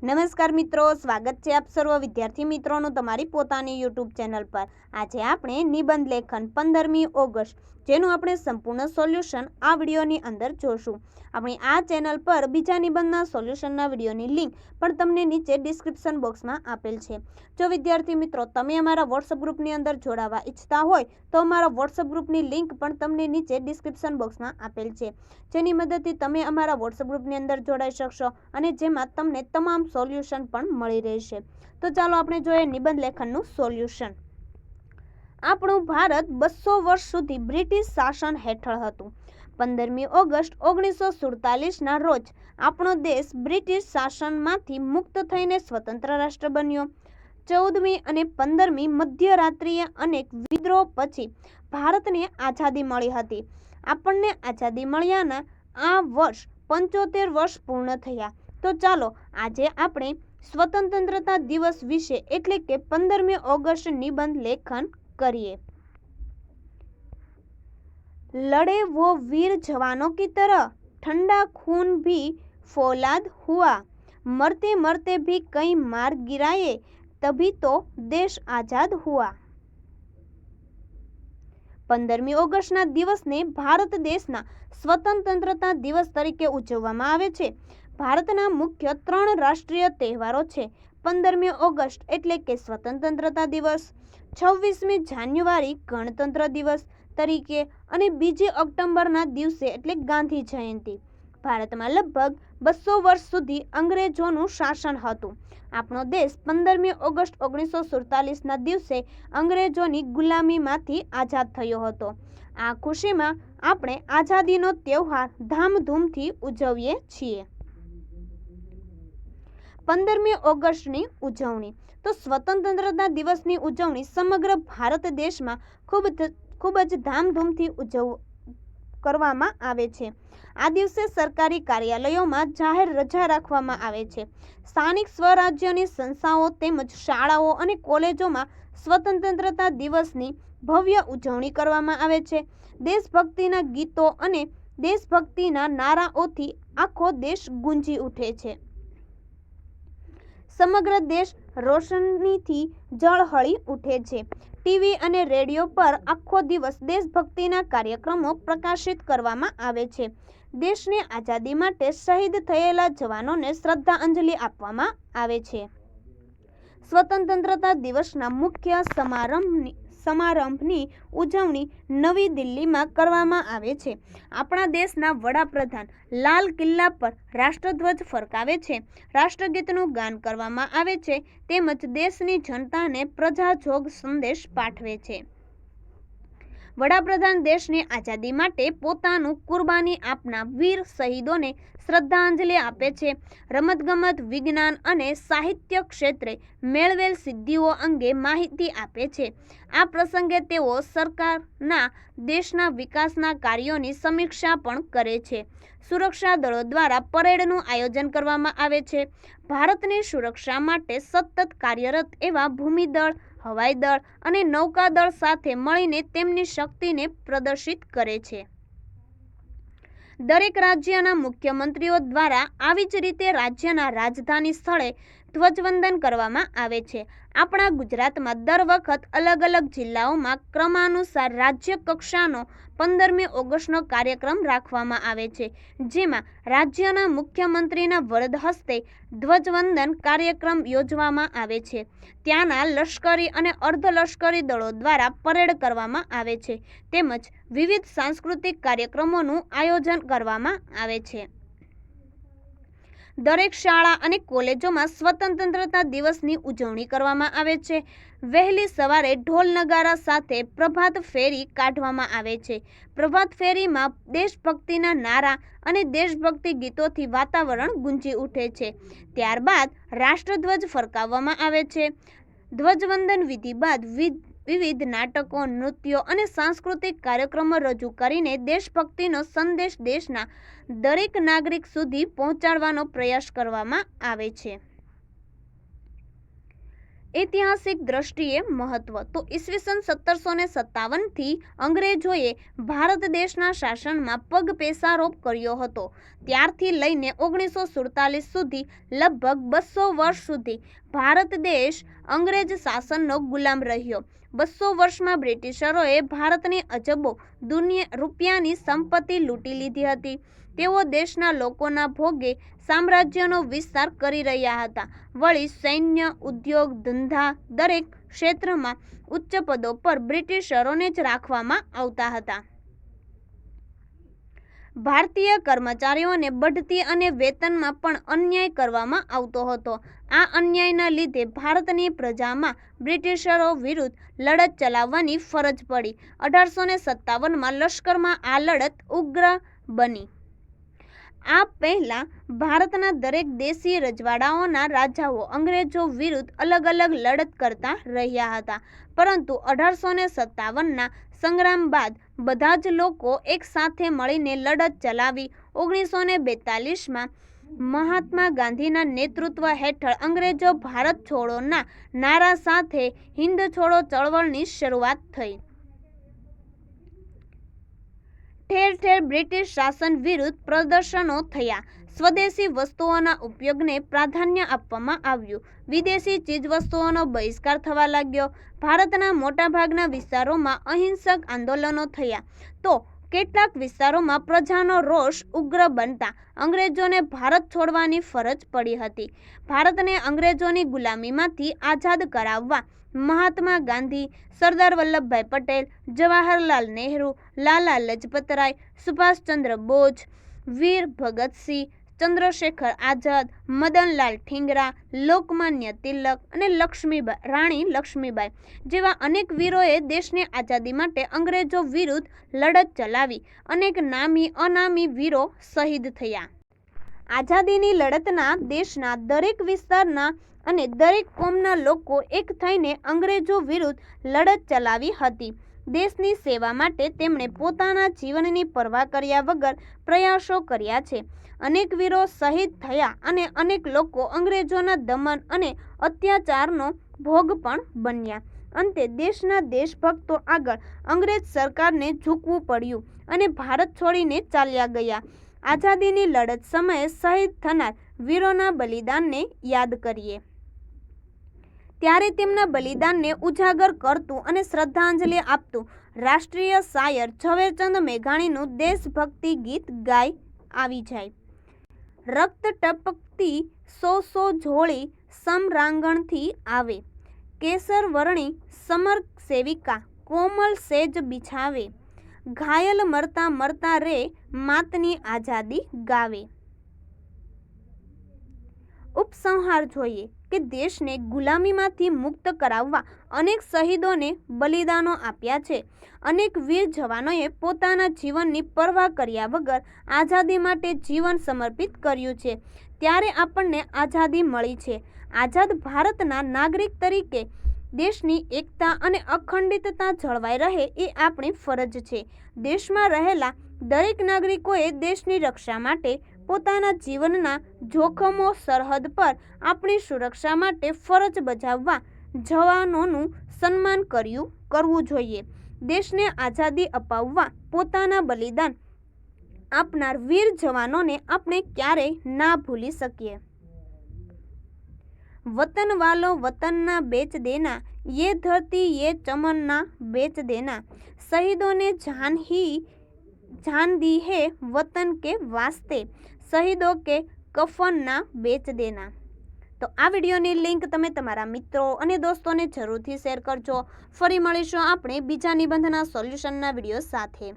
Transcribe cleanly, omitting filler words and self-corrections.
નમસ્કાર મિત્રો, સ્વાગત છે આપ સર્વ વિદ્યાર્થી મિત્રોનું તમારી પોતાની યુટ્યુબ ચેનલ પર। આજે આપણે નિબંધ લેખન 15મી ઓગસ્ટ જેનું આપણે સંપૂર્ણ સોલ્યુશન આ વિડીયોની અંદર જોશું। આપણી આ ચેનલ પર બીજા નિબંધના સોલ્યુશનના વિડીયોની લિંક પણ તમને નીચે ડિસ્ક્રિપ્શન બોક્સમાં આપેલ છે। જો વિદ્યાર્થી મિત્રો તમે અમારા વોટ્સઅપ ગ્રુપની અંદર જોડાવા ઈચ્છતા હોય તો અમારા વોટ્સઅપ ગ્રુપની લિંક પણ તમને નીચે ડિસ્ક્રિપ્શન બોક્સમાં આપેલ છે, જેની મદદથી તમે અમારા વોટ્સઅપ ગ્રુપની અંદર જોડાઈ શકશો અને જેમાં તમને તમામ સોલ્યુશન પણ મળી રહેશે। તો ચાલો આપણે જોઈએ નિબંધ લેખનનું સોલ્યુશન। આપણું ભારત 200 વર્ષ સુધી બ્રિટિશ શાસન હેઠળ હતું। 15મી ઓગસ્ટ 1947ના રોજ આપણો દેશ બ્રિટિશ શાસનમાંથી મુક્ત થઈને સ્વતંત્ર રાષ્ટ્ર બન્યો। 14મી અને 15મી મધ્યરાત્રિએ અનેક વિદ્રોહ પછી ભારતને આઝાદી મળી હતી। આપણને આઝાદી મળ્યાના આ વર્ષ 75 વર્ષ પૂર્ણ થયા। તો ચાલો આજે આપણે સ્વતંત્રતા દિવસ વિશે એટલે કે 15મી ઓગસ્ટ નિબંધ લેખન કરીએ। लड़े वो वीर जवानों की तरह, ठंडा खून भी फौलाद हुआ, मरते मरते भी कई मार गिराए, तभी तो देश आजाद हुआ। 15મી ઓગસ્ટના દિવસને ભારત દેશના સ્વતંત્રતા દિવસ તરીકે ઉજવવામાં આવે છે। ભારતના મુખ્ય 3 રાષ્ટ્રીય તહેવારો છે। 15મી ઓગસ્ટ એટલે કે સ્વતંત્રતા દિવસ, 26મી જાન્યુઆરી ગણતંત્ર દિવસ તરીકે અને 2 ઓક્ટોબરના દિવસે એટલે ગાંધી જયંતિ। ભારતમાં લગભગ 200 વર્ષ સુધી અંગ્રેજોનું શાસન હતું। આપણો દેશ 15મી ઓગસ્ટ 1947ના દિવસે અંગ્રેજોની ગુલામીમાંથી આઝાદ થયો હતો। આ ખુશીમાં આપણે આઝાદીનો તહેવાર ધામધૂમથી ઉજવીએ છીએ। 15મી ઓગસ્ટની ઉજવણી। તો સ્વતંત્રતા દિવસની ઉજવણી સમગ્ર ભારત દેશમાં ખૂબ જ ધામધૂમથી કરવામાં આવે છે। આ દિવસે સરકારી કાર્યાલયોમાં જાહેર રજા રાખવામાં આવે છે। સ્થાનિક સ્વરાજ્યની સંસ્થાઓ તેમજ શાળાઓ અને કોલેજોમાં સ્વતંત્રતા દિવસની ભવ્ય ઉજવણી કરવામાં આવે છે। દેશભક્તિના ગીતો અને દેશભક્તિના નારાઓથી આખો દેશ ગુંજી ઉઠે છે। સમગ્ર દેશ રોશનીથી ઝળહળી ઉઠે છે। ટીવી અને રેડિયો પર આખો દિવસ દેશભક્તિના કાર્યક્રમો પ્રકાશિત કરવામાં આવે છે। દેશની આઝાદી માટે શહીદ થયેલા જવાનોને શ્રદ્ધાંજલિ આપવામાં આવે છે। સ્વતંત્રતા દિવસના મુખ્ય સમારંભની ઉજવણી નવી દિલ્હીમાં કરવામાં આવે છે। આપણા દેશના વડાપ્રધાન લાલ કિલ્લા પર રાષ્ટ્રધ્વજ ફરકાવે છે, રાષ્ટ્રગીતનું ગાન કરવામાં આવે છે તેમજ દેશની જનતાને પ્રજાજોગ સંદેશ પાઠવે છે। વડાપ્રધાન દેશની આઝાદી માટે પોતાનું કુરબાની આપનાર વીર શહીદોને શ્રદ્ધાંજલિ આપે છે। રમતગમત, વિજ્ઞાન અને સાહિત્ય ક્ષેત્રે મેળવેલ સિદ્ધિઓ અંગે માહિતી આપે છે। આ પ્રસંગે તેઓ સરકારના દેશના વિકાસના કાર્યોની સમીક્ષા પણ કરે છે। સુરક્ષા દળો દ્વારા પરેડનું આયોજન કરવામાં આવે છે। ભારતની સુરક્ષા માટે સતત કાર્યરત એવા ભૂમિદળ, હવાઈ દળ અને નૌકાદળ સાથે મળીને તેમની શક્તિને પ્રદર્શિત કરે છે। દરેક રાજ્યના મુખ્યમંત્રીઓ દ્વારા આવી જ રીતે રાજ્યના રાજધાની સ્થળે ધ્વજવંદન કરવામાં આવે છે। આપણા ગુજરાતમાં દર વખત અલગ અલગ જિલ્લાઓમાં ક્રમાનુસાર રાજ્ય કક્ષાનો 15મી ઓગસ્ટનો કાર્યક્રમ રાખવામાં આવે છે, જેમાં રાજ્યના મુખ્યમંત્રીના વરદ હસ્તે ધ્વજવંદન કાર્યક્રમ યોજવામાં આવે છે। ત્યાંના લશ્કરી અને અર્ધલશ્કરી દળો દ્વારા પરેડ કરવામાં આવે છે તેમજ વિવિધ સાંસ્કૃતિક કાર્યક્રમોનું આયોજન કરવામાં આવે છે। દરેક શાળા અને કોલેજોમાં સ્વતંત્રતા દિવસની ઉજવણી કરવામાં આવે છે। વહેલી સવારે ઢોલ નગારા સાથે પ્રભાત ફેરી કાઢવામાં આવે છે। પ્રભાત ફેરીમાં દેશભક્તિના નારા અને દેશભક્તિ ગીતોથી વાતાવરણ ગુંજી ઉઠે છે। ત્યારબાદ રાષ્ટ્રધ્વજ ફરકાવવામાં આવે છે। ધ્વજવંદન વિધિ બાદ વિવિધ નાટકો, નૃત્યો અને સાંસ્કૃતિક કાર્યક્રમો રજૂ કરીને દેશભક્તિનો સંદેશ દેશના દરેક નાગરિક સુધી પહોંચાડવાનો પ્રયાસ કરવામાં આવે છે। ઐતિહાસિક દ્રષ્ટિએ મહત્વ તો ઈસવીસન 1757 થી અંગ્રેજોએ ભારત દેશના શાસનમાં પગ પેસારો કર્યો હતો. ત્યારથી લઈને 1947 સુધી લગભગ 200 વર્ષ સુધી ભારત દેશ અંગ્રેજ શાસનનો ગુલામ રહ્યો. 200 વર્ષમાં બ્રિટિશરોએ ભારતની અજબો રૂપિયાની સંપત્તિ લૂંટી લીધી હતી. તેઓ દેશના લોકોના ભોગે સામ્રાજ્યનો વિસ્તાર કરી રહ્યા હતા. વળી સૈન્ય, ઉદ્યોગ, ધંધા દરેક ક્ષેત્રમાં ઉચ્ચ પદો પર બ્રિટિશરોને જ રાખવામાં આવતા હતા. ભારતીય કર્મચારીઓને બઢતી અને વેતનમાં પણ અન્યાય કરવામાં આવતો હતો. આ અન્યાયના લીધે ભારતની પ્રજામાં બ્રિટિશરો વિરુદ્ધ લડત ચલાવવાની ફરજ પડી. 1857માં લશ્કરમાં આ લડત ઉગ્ર બની. આ પહેલા ભારતના દરેક દેશી રજવાડાઓના રાજાઓ અંગ્રેજો વિરુદ્ધ અલગ અલગ લડત કરતા રહ્યા હતા. પરંતુ 1857ના સંગ્રામ બાદ બધા જ લોકો એક સાથે મળીને લડત ચલાવી 1942માં મહાત્મા ગાંધીના નેતૃત્વ હેઠળ અંગ્રેજો ભારત છોડોના નારા સાથે હિંદ છોડો ચળવળની શરૂઆત થઈ. ઠેર ઠેર બ્રિટિશ શાસન વિરુદ્ધ પ્રદર્શનો થયા. સ્વદેશી વસ્તુઓના ઉપયોગને પ્રાધાન્ય આપવામાં આવ્યું. વિદેશી ચીજવસ્તુઓનો બહિષ્કાર થવા લાગ્યો. ભારતના મોટાભાગના વિસ્તારોમાં અહિંસક આંદોલનો થયા તો કેટલાક વિસ્તારોમાં પ્રજાનો રોષ ઉગ્ર બનતા અંગ્રેજોને ભારત છોડવાની ફરજ પડી હતી. ભારતને અંગ્રેજોની ગુલામીમાંથી આઝાદ કરાવવા મહાત્મા ગાંધી, સરદાર વલ્લભભાઈ પટેલ, જવાહરલાલ નહેરુ, લાલા લજપતરાય, સુભાષચંદ્ર બોઝ, વીર ભગતસિંહ, ચંદ્રશેખર આઝાદ, મદનલાલ ઠીંગરા, લોકમાન્ય તિલક અને રાણી લક્ષ્મીબાઈ જેવા અનેક વીરોએ દેશની આઝાદી માટે અંગ્રેજો વિરુદ્ધ લડત ચલાવી. અનેક નામી અનામી વીરો શહીદ થયા. આઝાદીની લડતના દેશના દરેક વિસ્તારના અને દરેક કોમના લોકો એક થઈને અંગ્રેજો વિરુદ્ધ લડત ચલાવી હતી. દેશની સેવા માટે તેમણે પોતાના જીવનની પરવા કર્યા વગર પ્રયાસો કર્યા છે. અનેક વીરો શહીદ થયા અને અનેક લોકો અંગ્રેજોના દમન અને અત્યાચારનો ભોગ પણ બન્યા. અંતે દેશના દેશભક્તો આગળ અંગ્રેજ સરકારને ઝૂકવું પડ્યું અને ભારત છોડીને ચાલ્યા ગયા. આઝાદીની લડત સમયે શહીદ થનાર વીરોના બલિદાનને યાદ કરીએ ત્યારે તેમના બલિદાનને ઉજાગર કરતું અને શ્રદ્ધાંજલિ આપતું રાષ્ટ્રીય શાયર ઝવેરચંદ મેઘાણીનું દેશભક્તિ ગીત ગાય આવી જાય. રક્ત ટપકતી સો ઝોળી સમરાંગણથી આવે, કેસર વર્ણી સમર સેવિકા કોમલ સેજ બિછાવે, ઘાયલ મરતા મરતા રે માતની આઝાદી ગાવે. ઉપસંહાર જોઈએ કે દેશને ગુલામીમાંથી મુક્ત કરાવવા અનેક શહીદોને બલિદાનો આપ્યા છે. અનેક વીર જવાનોએ પોતાના જીવનની પરવા કર્યા વગર આઝાદી માટે જીવન સમર્પિત કર્યું છે. ત્યારે આપણને આઝાદી મળી છે. આઝાદ ભારતના નાગરિક તરીકે દેશની એકતા અને અખંડિતતા જળવાઈ રહે એ આપણી ફરજ છે. દેશમાં રહેલા દરેક નાગરિકોએ દેશની રક્ષા માટે પોતાના જીવનના જોખમો સરહદ પર આપણી સુરક્ષા માટે ફરજ બજાવવા જવાનોનું સન્માન કરવું જોઈએ. દેશને આઝાદી અપાવવા પોતાના બલિદાન આપનાર વીર જવાનોને આપણે ક્યારેય ના ભૂલી શકીએ. वतन वालों वतन ना बेच देना, ये धरती ये चमन ना बेच देना, शहीदों ने जान दी है वतन के वास्ते, शहीदों के कफन ना बेच देना। तो आ विडियोनी लिंक तमे तमारा मित्रों अने दोस्तों ने जरूरथी शेर करजो। फरी मळीशुं आपणे बीजा निबंधना सोल्यूशनना विडियो साथे।